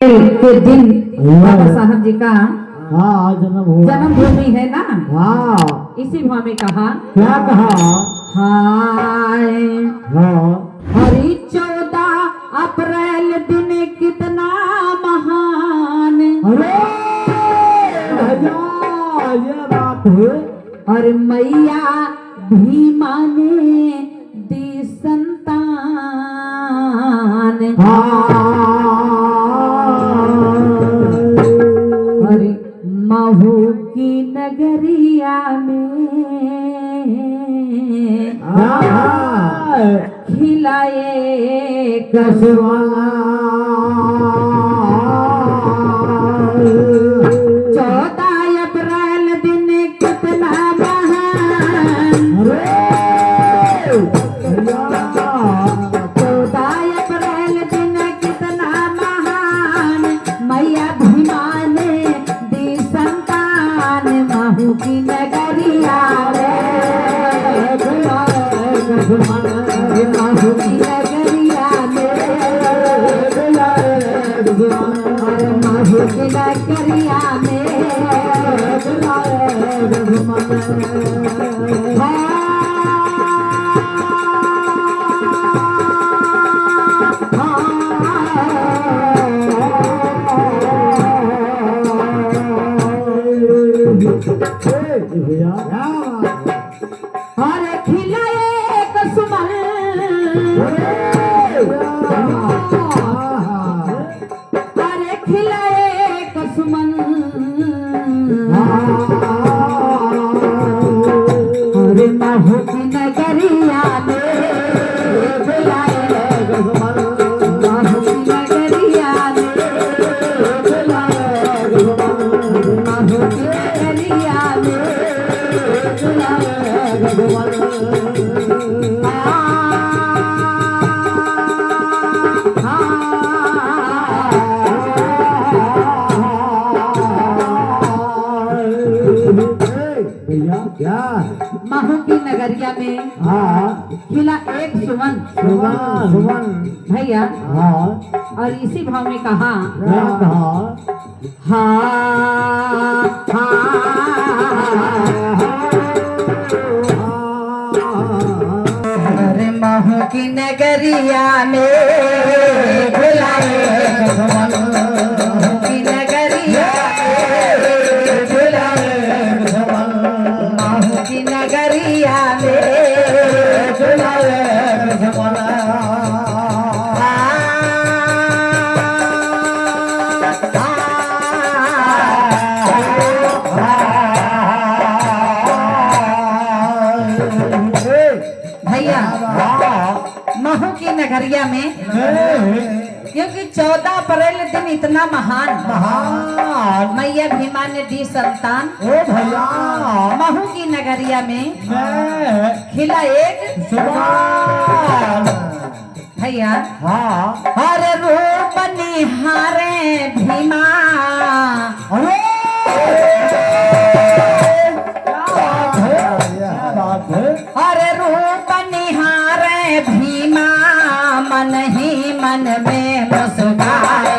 के दिन बाबा साहब जी का हाँ जन्मभूमि है ना। हाँ इसी भाव में कहा क्या कहा हाय हाँ हरी 14 अप्रैल दिन कितना महान। अरे भैया ये बात है और मैया भीमा ने दी संतान। और महू की नगरिया में खिलाए कसवाला 14 अप्रैल दिन कितना महान। 14 अप्रैल दिन कितना महान। मैया भीमा ने दी संतान। महू की नगरिया महू की नगरिया महू की नगरिया भैया और खिलाए कसमल। अरे खिलाए कसमल। और महू की नगरिया में खिलाए कसमल। महू की नगरिया में खिलाए कसमल। महू की नगरिया में खिलाए कसमल। भैया क्या महू की नगरिया में हाँ खिला एक सुमन। सुमन भैया हाँ और इसी भाव में कहा क्या कहा अरे महू की नगरिया में बुलाए महू की नगरिया में बुलाए महू की नगरिया में बुलाए भैया महू की नगरिया में क्योंकि 14 अप्रैल दिन इतना महान मैया भीमा ने दी संतान। ओ भैया महू की नगरिया में खिला एक भैया हर रूप निहारे भीमा। हर रूप निहारे भीमा मन ही मन में मुस्काए।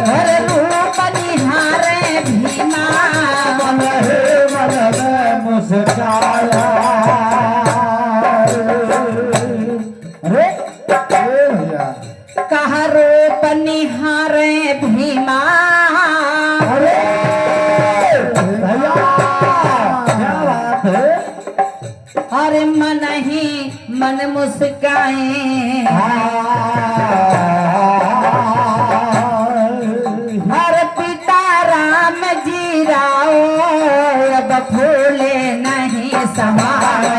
हर रूप निहारे भीमा मन ही मन में मुस्काया। कहा रूप निहारे भीमा। अरे मन ही मन मुस्काए। हर पिता राम जी राओ अब फूले नहीं समाए।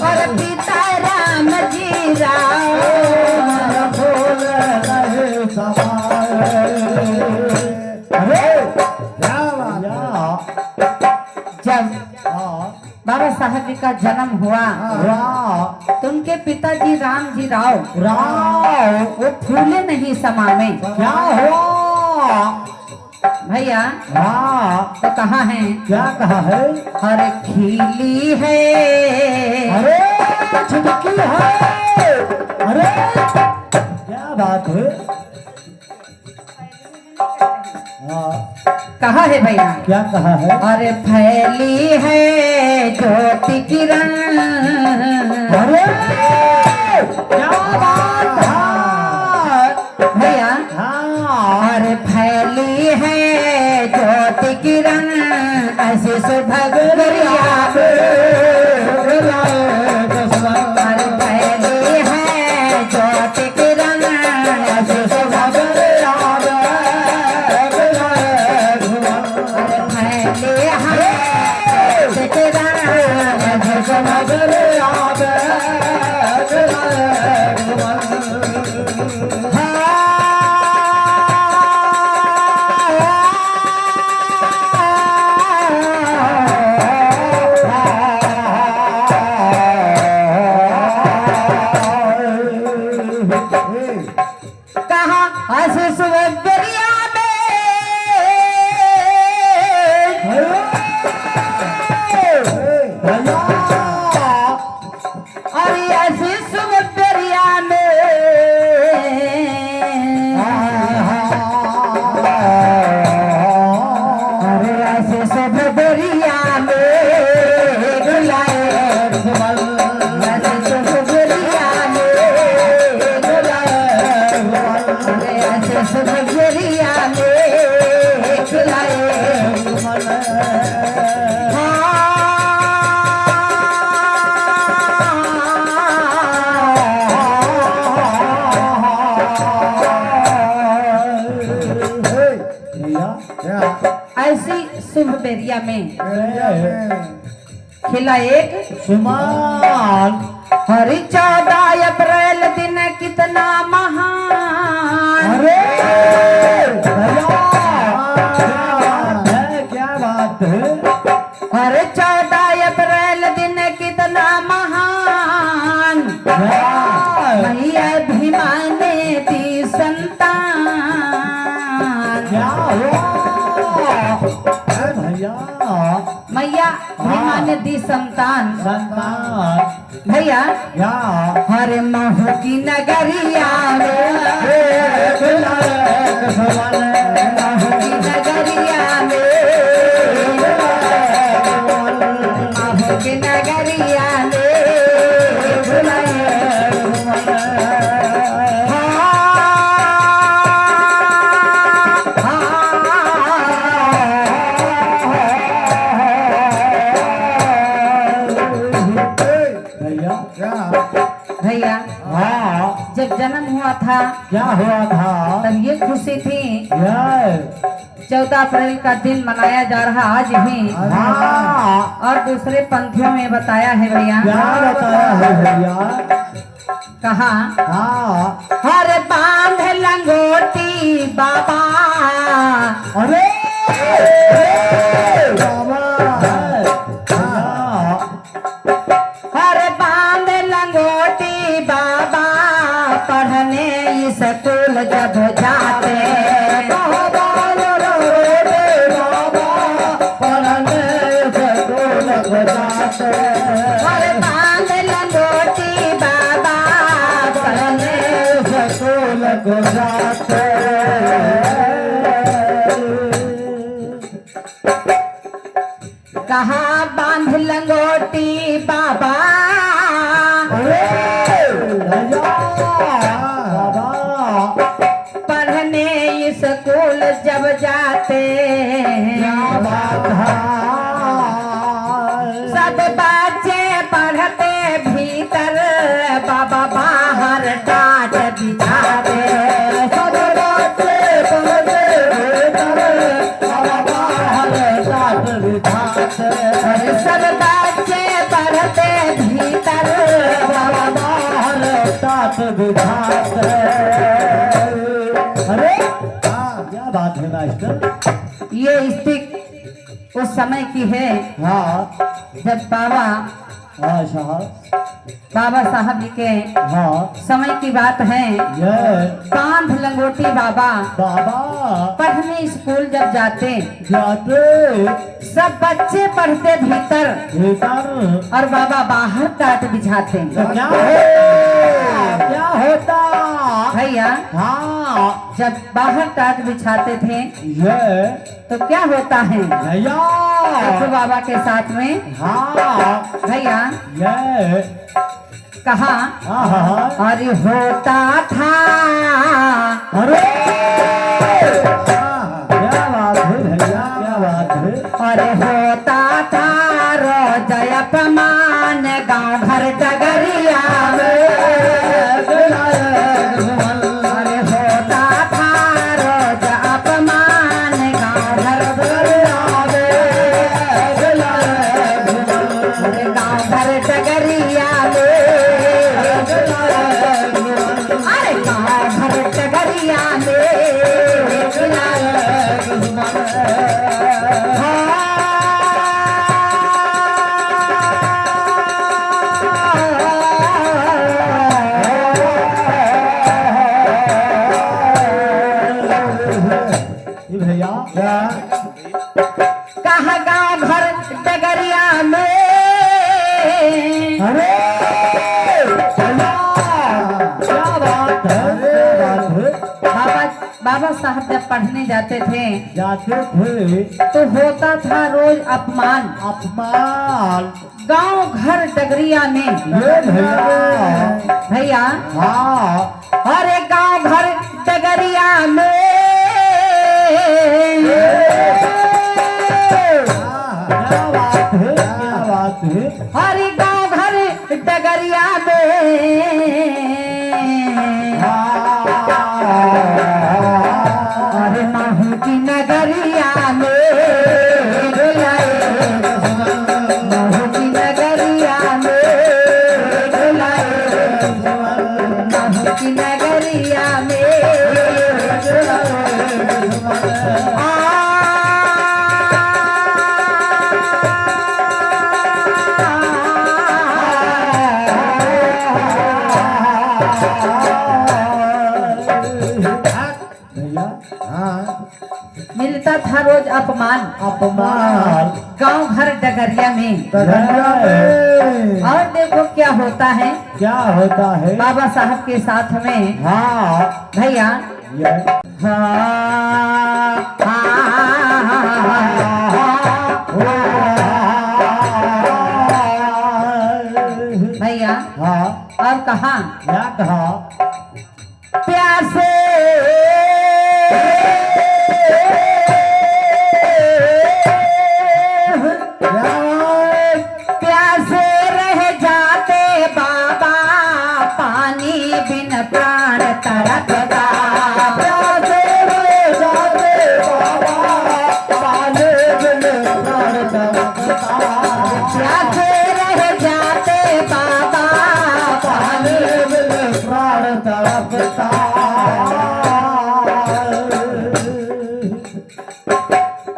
और पिता राम जी राओ जब बाबा साहब जी का जन्म हुआ तो उनके पिताजी राम जी राव वो फूले नहीं समावे। क्या हुआ भैया हाँ तो कहाँ है? क्या कहा है? अरे खिली है, अरे छिटकी है, अरे क्या बात है? हाँ कहा है भैया? क्या कहा है? अरे फैली है ज्योति किरण, अरे क्या बात है भैया हाँ अरे फैली है ज्योति किरण, ऐसे सुभगरिया अरे फैली है ज्योति किरण, ऐसे सुभगरिया अरे फैली है ज्योति किरण, ऐसे सुभगरिया कहा ऐसे सुबरिया अरे ऐसे सुबरिया अरे ऐसे सुबरिया ऐसी शुभ बेरिया में खिला एक सुमान हरि 14 अप्रैल दिन कितना महान, अरे क्या बात है? हरि 14 अप्रैल दिन कितना महान, मैया भीमा ने दी संतान, क्या हुआ भैया? मैया भीमा ने दी संतान। संतान भैया क्या? हरे महू की नगरिया में, महू की नगरिया में, महू की नगरिया में भैया हाँ जब जन्म हुआ था क्या हुआ था? तब ये खुशी थी। यस 14 अप्रैल का दिन मनाया जा रहा आज भी। हाँ और दूसरे पंथियों में बताया है भैया। क्या बताया है भैया? कहा हाँ हर बांध लंगोटी बाबा, अरे बाबा हाँ हर बांध लंगोटी बाबा, पढ़ने स्कूल जब जाते, हर बांध लंगोटी बाबा, पढ़ने को जाते कहा बांध लंगोटी बाबा, पढ़ने स्कूल जब जाते, सब बच्चे पढ़ते भीतर, बाबा बाहर डांट बिछाते, सब बच्चे पढ़ते भीतर, बाबा बाहर डांट बिछाते, सब बच्चे पढ़ते भीतर, बाबा बाहर डांट बिछाते। अरे क्या बात है मास्टर? ये स्टिक उस समय की है हाँ जब बाबा हाँ साहब। बाबा साहब जी के हाँ समय की बात है। ये कांध लंगोटी बाबा बाबा पढ़ने स्कूल जब जाते, जाते सब बच्चे पढ़ते भीतर भीतर और बाबा बाहर टाट बिछाते। तो क्या होता भैया हाँ जब बाहर टाट बिछाते थे ये तो क्या होता है, भैया देखो बाबा के साथ में हाँ भैया ये कहा हाँ अरे होता था अरे क्या बात है भैया क्या बात है। अरे होता था रोज अपमान गाँव घर डगरिया में। अरे होता था रोज अपमान गाँव घर डगरिया में। अरे गाँव घर डगरिया में। अरे गाँव घर डगरिया में। भैया कहा गाँव घर डगरिया में। अरे क्या बात है बाबा बाबा साहब जब पढ़ने जाते थे जाते थे तो होता था रोज अपमान अपमान गांव घर डगरिया में। ये भैया भैया हाँ अरे गांव घर डगरिया में। क्या बात है क्या बात है। अरे गांव घर डगरिया में। अरे महू की नगरिया में। महू की नगरिया में। महू की नगरिया में। भैया हाँ मिलता था रोज अपमान अपमान गांव घर डगरिया में। डगरिया में। और देखो क्या होता है क्या होता है बाबा साहब के साथ में हाँ भैया। ये भैया हाँ और कहा क्या कहा प्यासे प्यासे रह जाते बाबा पानी बिन प्राण तड़पता। प्यासे रह जाते बाबा पानी बिन प्राण तड़पता। प्यासे रह जाते बाबा पानी बिन प्राण तड़पता।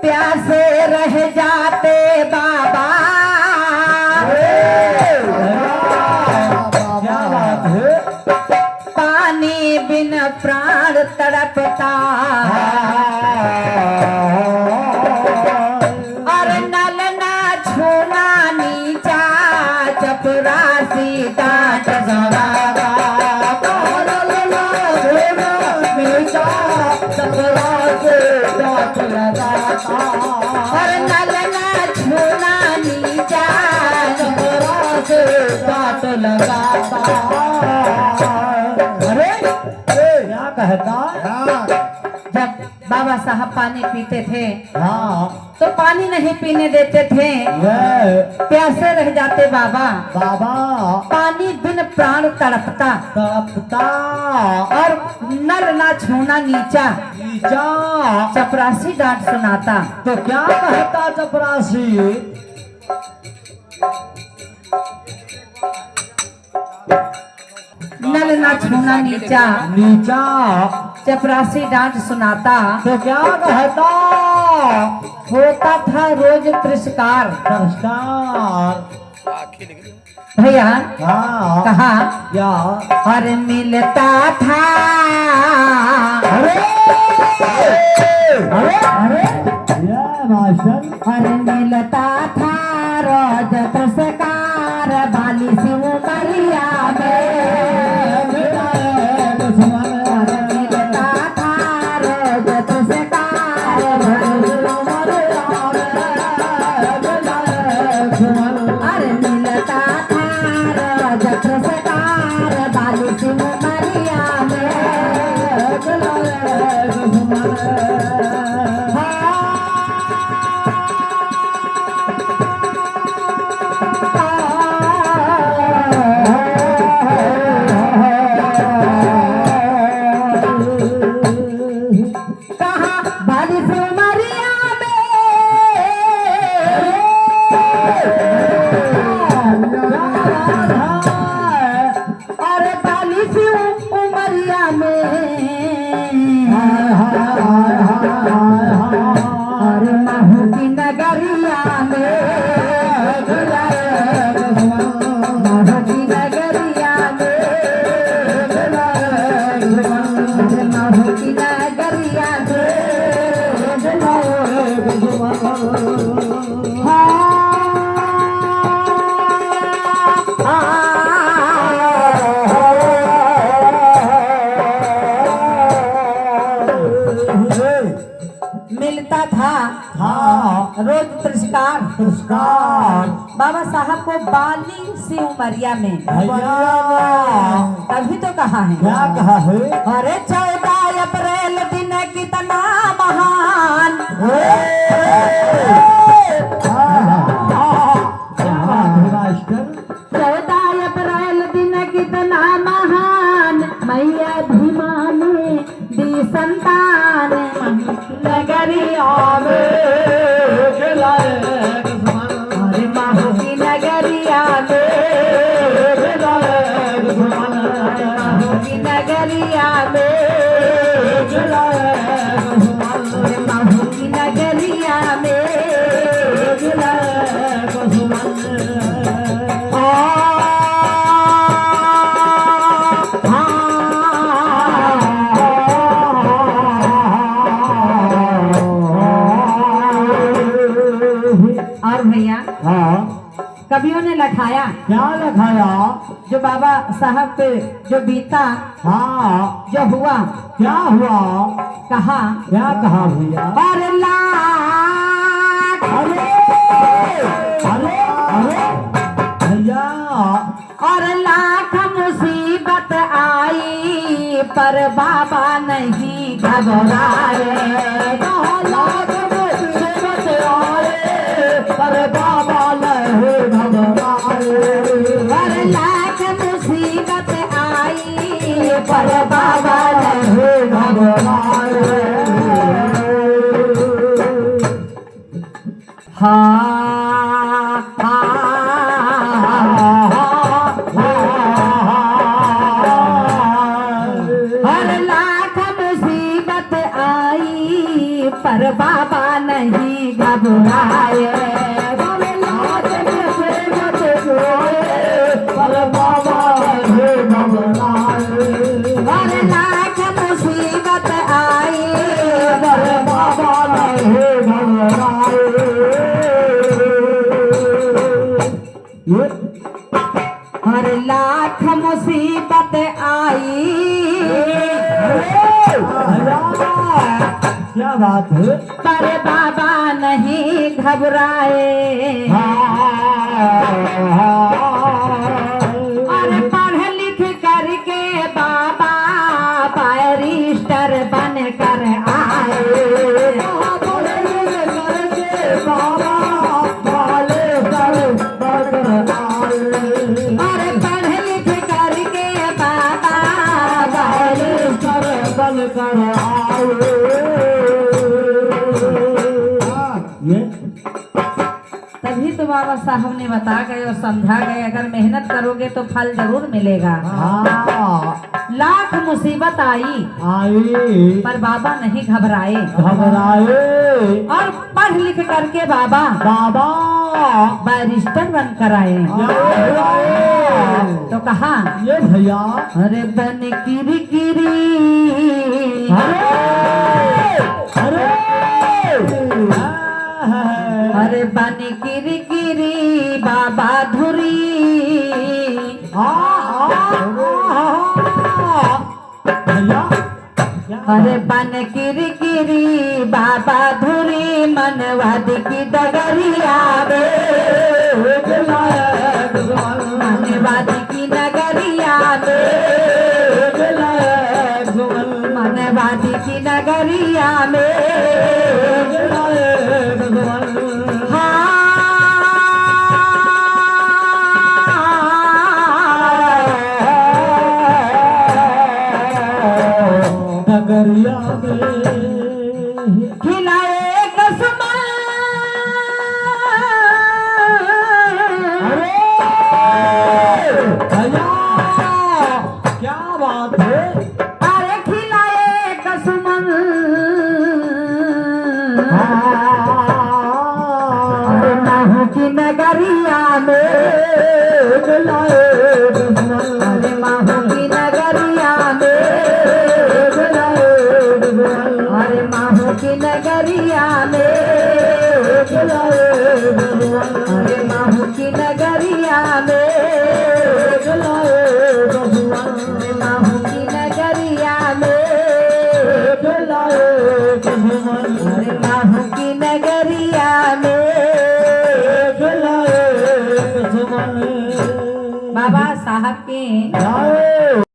प्यासे रह जाते बाबा। क्या बात है पानी बिन प्राण तड़पता। और नल ना छूना नीचा चपरासी डांट जगाता। और नल ना छूना नीचा काट लगाता। अरे क्या कहता जब बाबा साहब पानी पीते थे हाँ तो पानी नहीं पीने देते थे। ये प्यासे रह जाते बाबा। बाबा पानी बिन प्राण तड़पता। तड़पता। और नर ना छूना नीचा नीचा चपरासी डांट सुनाता। तो क्या कहता चपरासी नल ना छूना नीचा नीचा चपरासी डांट सुनाता। तो क्या कहता होता था रोज तिरस्कार नमस्कार भैया हाँ कहा क्या और मिलता था अरे अरे अरे ये मास्टर और मिलता था रोज पुरस्कार बाली सिंह मरिया में मिलता था रोज पुरस्कार और मिलता था रोज पुरस्कार बाली सिंह मरिया मिलता था हाँ रोज पुरस्कार पुरस्कार बाबा साहब को बाली सी उमरिया में भैया तभी तो कहा है क्या कहा है अरे 14 अप्रैल दिन कितना महान मास्टर 14 अप्रैल दिन कितना महान मैया भीमा ने दी संतान नगरिया में अरे महू की नगरिया में महू की नगरिया में महू की नगरिया में और भैया हाँ कवियों ने लिखाया क्या लिखाया जो बाबा साहब पे जो बीता हाँ जो हुआ क्या हुआ कहा क्या कहा भैया और लाख अरे अरे अरे भैया और लाख मुसीबत आई पर बाबा नहीं घबराए लाख मुसीबत आए पर बाबा नहीं घबराए और लाख मुसीबत आई पर बाबा नहीं घबराए हाँ हर लाख मुसीबत आई पर बाबा नहीं घबराए पर बाबा नहीं घबराए हर लाख मुसीबत आई पर बाबा नहीं घबराए हर लाख मुसीबत आई क्या बात है पर बाबा नहीं घबराए और पढ़ लिख करके बाबा बैरिस्टर बन कर आए और पढ़ लिख करके बाबा बैरिस्टर बन कर आए तभी तो बाबा साहब ने बता गए और समझा गए अगर मेहनत करोगे तो फल जरूर मिलेगा लाख मुसीबत आई आई पर बाबा नहीं घबराए घबराए और पढ़ लिख करके बाबा बाबा बैरिस्टर बनकर आए तो कहा ये भैया अरे बन किरी किरी अरे बन किरी किरी बाबा धुरी अरे बन किरी किरी बाबा धुरी मनवादी की डगरिया मनवादी की नगरिया मनवादी की नगरिया में खिलाए कसमल क्या बात है अरे खिलाए कसमल अरे महू की नगरिया में अरे महू की नगरिया में अरे महू की नगरिया में अरे महू की नगरिया में अरे महू की नगरिया में अरे महू की नगरिया में बाबा साहब के